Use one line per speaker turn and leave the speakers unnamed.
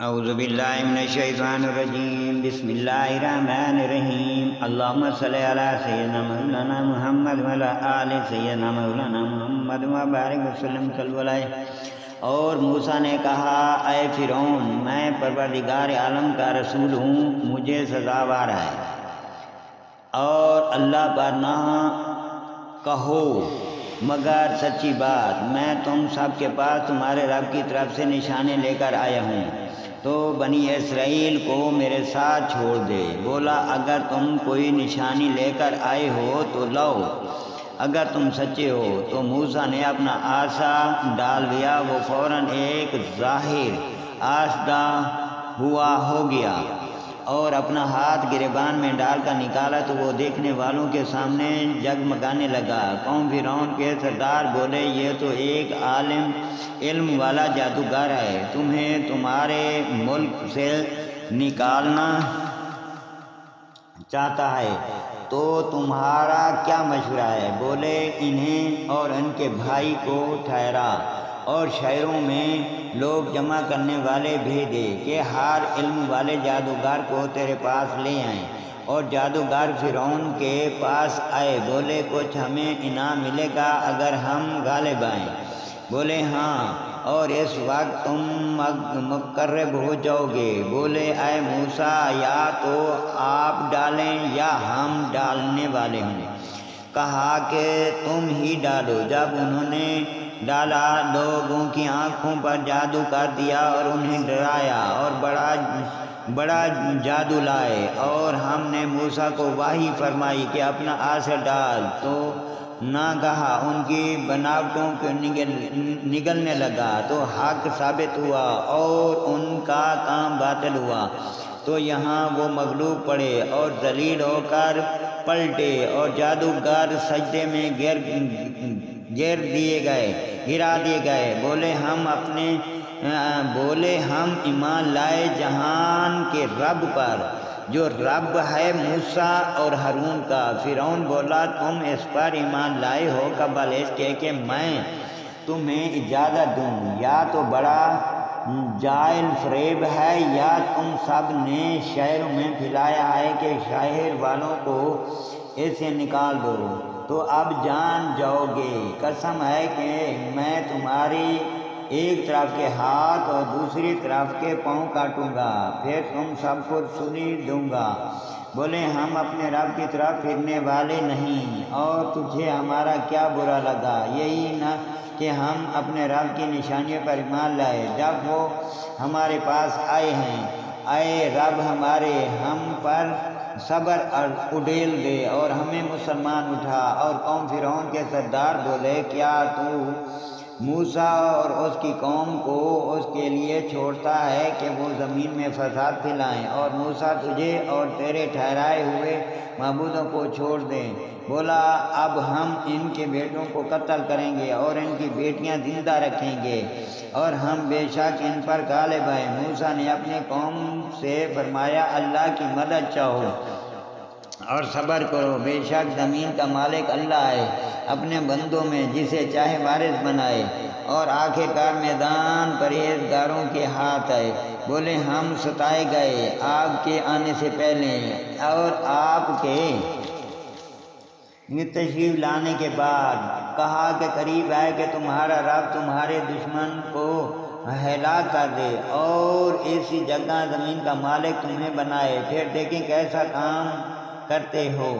اعوذ باللہ من الشیطان الرجیم بسم اللہ الرحمن الرحیم اللہم صلی علی سیدنا مولانا محمد وعلی آل سیدنا مولانا محمد وبارک وسلم صلی اللہ علیہ۔ اور موسیٰ نے کہا، اے فرعون، میں پروردگار عالم کا رسول ہوں، مجھے سزاوار ہے اور اللہ پر نہ کہو مگر سچی بات۔ میں تم سب کے پاس تمہارے رب کی طرف سے نشانے لے کر آیا ہوں، تو بنی اسرائیل کو میرے ساتھ چھوڑ دے۔ بولا، اگر تم کوئی نشانی لے کر آئے ہو تو لاؤ، اگر تم سچے ہو۔ تو موسیٰ نے اپنا عصا ڈال دیا، وہ فوراً ایک ظاہر آسدہ ہوا ہو گیا، اور اپنا ہاتھ گریبان میں ڈال کر نکالا تو وہ دیکھنے والوں کے سامنے جگمگانے لگا۔ قوم فرعون کے سردار بولے، یہ تو ایک عالم علم والا جادوگر ہے، تمہیں تمہارے ملک سے نکالنا چاہتا ہے، تو تمہارا کیا مشورہ ہے؟ بولے، انہیں اور ان کے بھائی کو ٹھہرا اور شہروں میں لوگ جمع کرنے والے بھیجے کہ ہر علم والے جادوگر کو تیرے پاس لے آئیں۔ اور جادوگر فرعون کے پاس آئے، بولے، کچھ ہمیں انعام ملے گا اگر ہم غالب آئیں؟ بولے، ہاں، اور اس وقت تم مقرب ہو جاؤ گے۔ بولے، اے موسیٰ، یا تو آپ ڈالیں یا ہم ڈالنے والے ہوں۔ کہا کہ تم ہی ڈالو۔ جب انہوں نے ڈالا، لوگوں کی آنکھوں پر جادو کر دیا اور انہیں ڈرایا اور بڑا جادو لائے۔ اور ہم نے موسیٰ کو وحی فرمائی کہ اپنا عصا ڈال، تو ناگہاں ان کی بناوٹوں کو نگلنے لگا، تو حق ثابت ہوا اور ان کا کام باطل ہوا۔ تو یہاں وہ مغلوب پڑے اور ذلیل ہو کر پلٹے، اور جادوگر سجدے میں گرا دیے گئے۔ بولے، ہم ایمان لائے جہان کے رب پر، جو رب ہے موسیٰ اور ہارون کا۔ فرعون بولا، تم اس پر ایمان لائے ہو قبل اس کے کہ میں تمہیں اجازت دوں؟ یا تو بڑا جائل فریب ہے، یا تم سب نے شہروں میں پھیلایا ہے کہ شہر والوں کو اسے نکال دو، تو اب جان جاؤ گے۔ قسم ہے کہ میں تمہاری ایک طرف کے ہاتھ اور دوسری طرف کے پاؤں کاٹوں گا، پھر تم سب کو سلی دوں گا۔ بولے، ہم اپنے رب کی طرف پھرنے والے نہیں، اور تجھے ہمارا کیا برا لگا؟ یہی نہ کہ ہم اپنے رب کی نشانیوں پر ایمان لائے جب وہ ہمارے پاس آئے ہیں۔ اے رب ہمارے، ہم پر صبر اڈیل دے اور ہمیں مسلمان اٹھا۔ اور قوم فرعون کے سردار بولے، کیا تو موسیٰ اور اس کی قوم کو اس کے لیے چھوڑتا ہے کہ وہ زمین میں فساد پھیلائیں، اور موسیٰ تجھے اور تیرے ٹھہرائے ہوئے معبودوں کو چھوڑ دیں؟ بولا، اب ہم ان کے بیٹوں کو قتل کریں گے اور ان کی بیٹیاں زندہ رکھیں گے، اور ہم بے شک ان پر غالب آئیں۔ موسیٰ نے اپنی قوم سے فرمایا، اللہ کی مدد چاہو اور صبر کرو، بے شک زمین کا مالک اللہ ہے، اپنے بندوں میں جسے چاہے وارث بنائے، اور آخرکار میدان پرہیزگاروں کے ہاتھ ہے۔ بولے، ہم ستائے گئے آگ کے آنے سے پہلے اور آپ کے تشریف لانے کے بعد۔ کہا کہ قریب ہے کہ تمہارا رب تمہارے دشمن کو ہلاک کر دے اور ایسی جگہ زمین کا مالک تمہیں بنائے، پھر دیکھیں کیسا کام کرتے ہو۔